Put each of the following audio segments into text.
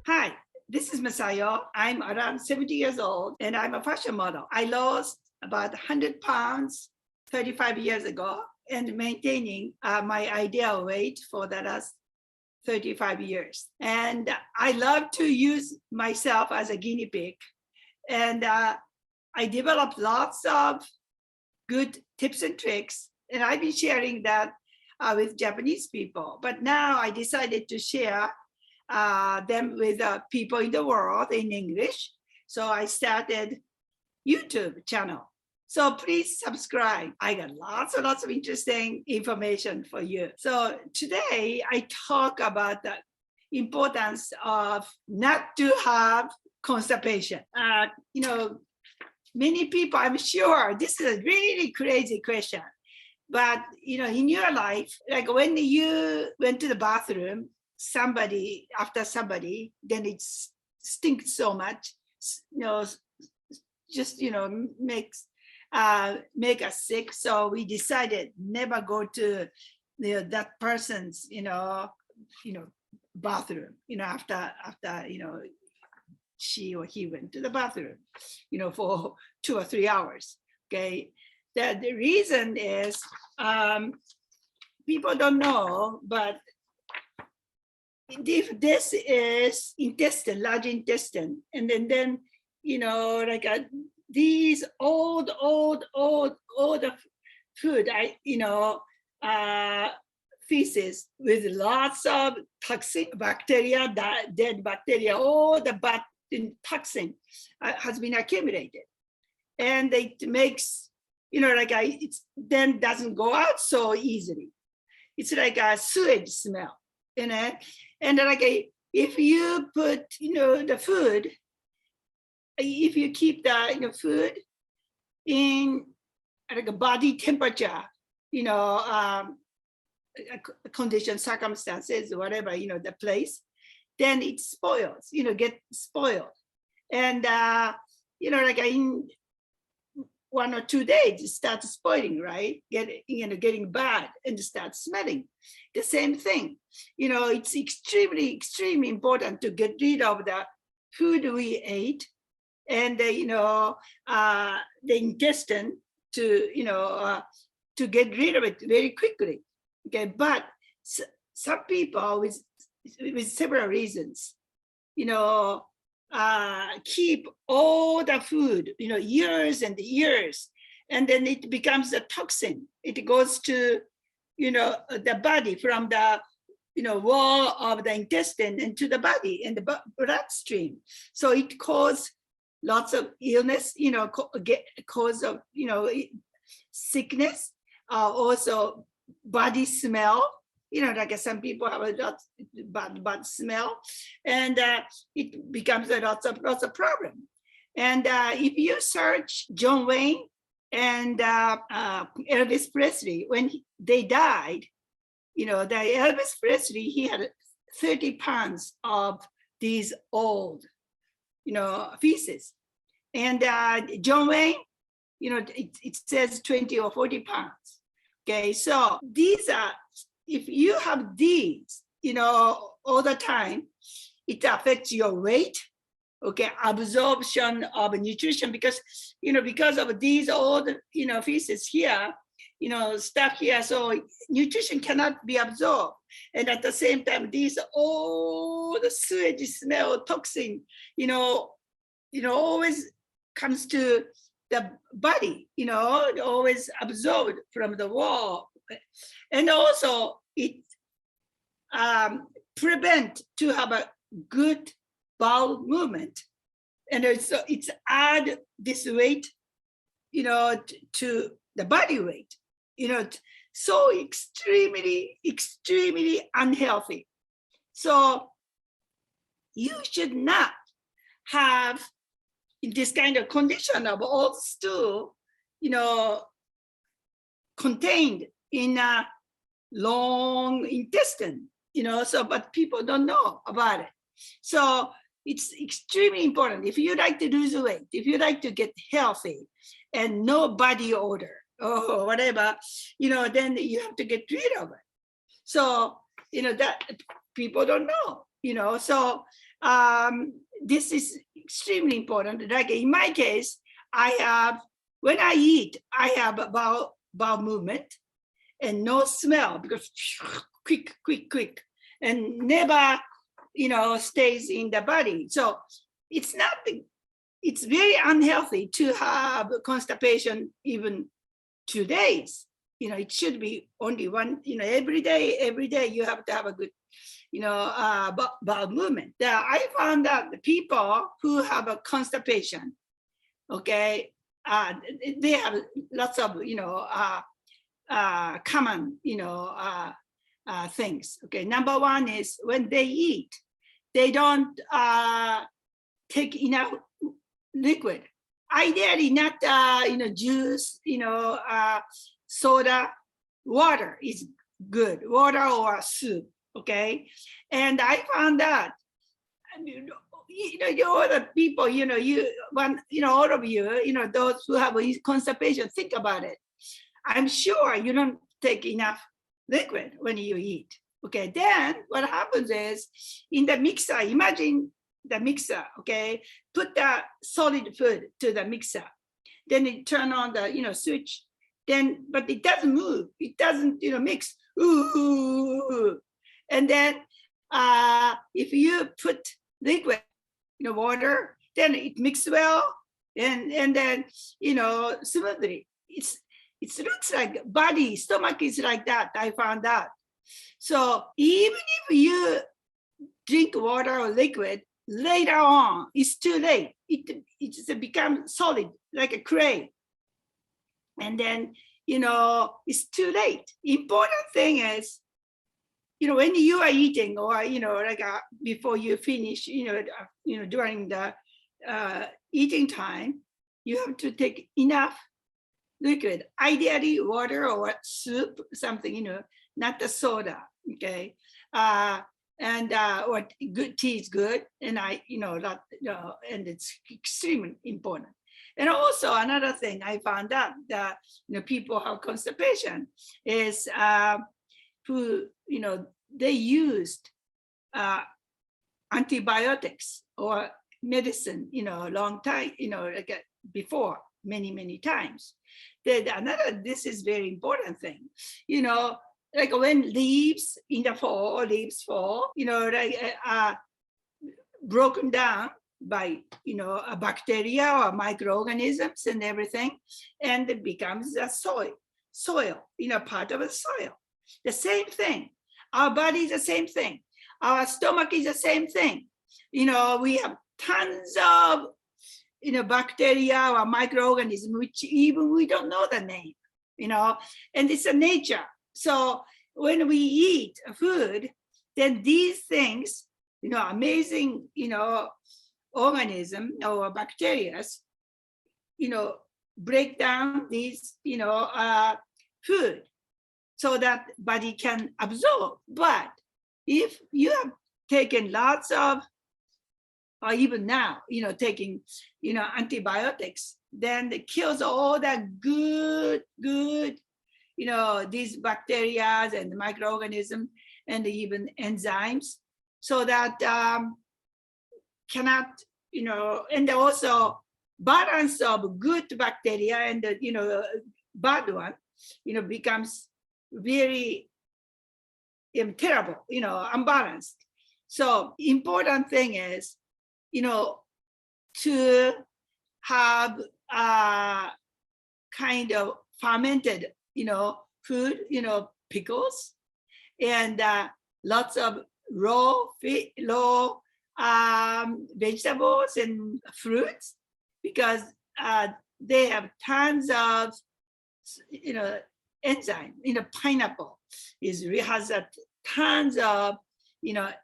Hi, this is Masayo. I'm around 70 years old and I'm a fashion model. I lost about 100 pounds 35 years ago and maintaining my ideal weight for the last 35 years. And I love to use myself as a guinea pig. And I developed lots of good tips and tricks. And I've been sharing that with Japanese people. But now I decided to share them with people in the world in English. So I started YouTube channel. So please subscribe. I got lots and lots of interesting information for you. So today I talk about the importance of not to have constipation. Many people, I'm sure this is a really crazy question, but in your life, like when you went to the bathroom, after somebody, then it stinks so much, make us sick. So we decided never go to that person's bathroom after she or he went to the bathroom for 2 or 3 hours. Okay, the reason is people don't know, but if this is intestine, large intestine, and then these old food, feces with lots of toxic bacteria, dead bacteria, all the bad toxin has been accumulated, and it makes it then doesn't go out so easily. It's like a sewage smell, and if you put the food. If you keep the food in like a body temperature, condition, circumstances, whatever, the place, then it spoils, get spoiled. And, in 1 or 2 days, it starts spoiling, right? Getting bad and start smelling. The same thing, it's extremely important to get rid of the food we ate and the intestine to get rid of it very quickly. Okay, but some people with several reasons, keep all the food, years and years, and then it becomes a toxin. It goes to the body from the wall of the intestine into the body and the bloodstream. So it causes lots of illness, cause of sickness, also body smell, some people have a lot bad smell, and it becomes lots of problem. And if you search John Wayne and Elvis Presley, when they died, the Elvis Presley, he had 30 pounds of these old feces. And John Wayne, it says 20 or 40 pounds. Okay, so these are, if you have these, all the time, it affects your weight, okay, absorption of nutrition, because of these old, feces here, stuff here, so nutrition cannot be absorbed. And at the same time, these all the sewage smell, toxin, always comes to the body, always absorbed from the wall. And also it prevent to have a good bowel movement. And it's add this weight, to the body weight, so extremely unhealthy. So you should not have this kind of condition of old stool, contained in a long intestine, but people don't know about it. So it's extremely important. If you like to lose weight, if you like to get healthy and no body odor, or whatever, then you have to get rid of it. So, that people don't know, so this is extremely important. Like in my case, when I eat, I have a bowel movement and no smell because quick, and never, stays in the body. So it's very unhealthy to have constipation even 2 days. It should be only one, every day you have to have a good, bowel movement. I found that the people who have a constipation, okay, they have lots of, common, things. Okay, number one is when they eat, they don't take enough liquid. Ideally, not juice, soda. Water is good. Water or soup. Okay, and I found that all the people, all of you, those who have constipation, think about it. I'm sure you don't take enough liquid when you eat. Okay, then what happens is in the mixer, imagine the mixer, okay, put the solid food to the mixer, then it turn on the switch, then but it doesn't move, it doesn't mix. Ooh. And then if you put liquid water, then it mixes well, and then smoothly. It looks like stomach is like that. I found out. So even if you drink water or liquid, later on, it's too late. It just becomes solid, like a clay. And then, it's too late. Important thing is, when you are eating or, before you finish, during the eating time, you have to take enough liquid, ideally water or soup, something, not the soda, okay? And what good tea is good, and and it's extremely important. And also another thing I found out that people have constipation is who they used antibiotics or medicine long time like before many times. This is very important thing, like when leaves fall, broken down by a bacteria or microorganisms and everything, and it becomes a soil, part of the soil. The same thing. Our body is the same thing. Our stomach is the same thing. We have tons of bacteria or microorganisms which even we don't know the name, and it's a nature. So when we eat food, then these things, amazing, organism or bacteria, break down these, food so that body can absorb. But if you have taken lots of, or even now, taking, antibiotics, then it kills all that good, these bacteria and the microorganisms and even enzymes, so that cannot, and also balance of good bacteria and the, bad one, becomes very terrible, unbalanced. So important thing is, to have kind of fermented, food, pickles, and lots of raw vegetables and fruits, because they have tons of, enzyme. Pineapple has tons of,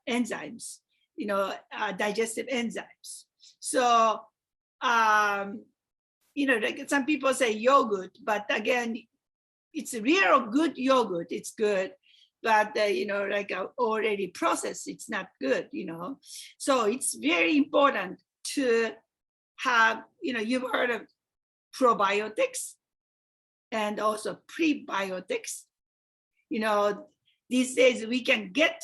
enzymes, digestive enzymes. So, like some people say yogurt, but again, it's a real good yogurt. It's good, but like already processed, it's not good. So it's very important to have. You've heard of probiotics. and also prebiotics. These days we can get,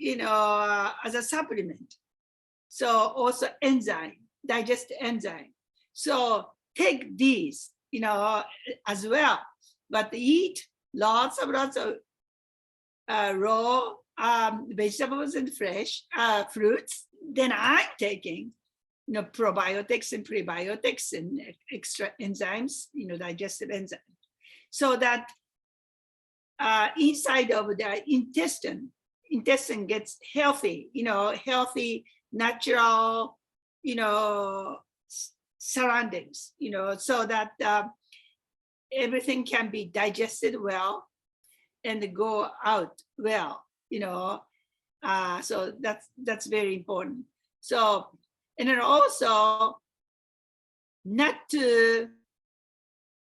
as a supplement. So also enzyme, digest enzyme. So take these, as well, but eat lots of raw vegetables and fresh fruits. Then I'm taking, probiotics and prebiotics and extra enzymes, digestive enzymes, so that inside of the intestine gets healthy, healthy, natural, surroundings, so that everything can be digested well and go out well, so that's very important. So, and then also not to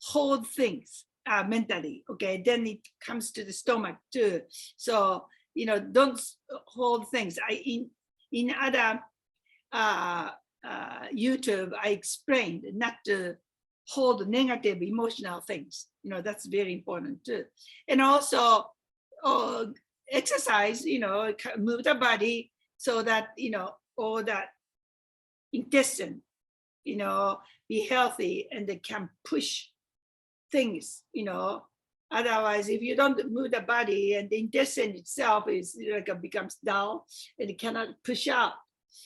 hold things mentally, okay? Then it comes to the stomach too. So, don't hold things. In other YouTube, I explained not to hold negative emotional things. That's very important too. And also exercise, move the body so that, all that intestine, be healthy and they can push things, Otherwise, if you don't move the body and the intestine itself is becomes dull and it cannot push out.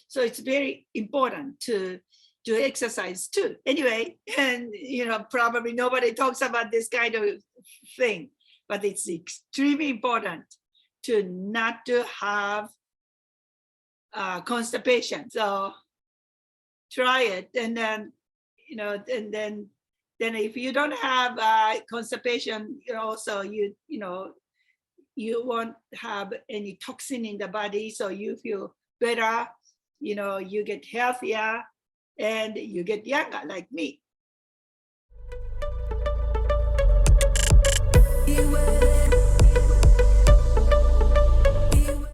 So it's very important to exercise too. Anyway, and probably nobody talks about this kind of thing, but it's extremely important to not to have constipation. So try it, and then and then if you don't have constipation, also you won't have any toxin in the body, so you feel better. You get healthier and you get younger, like me.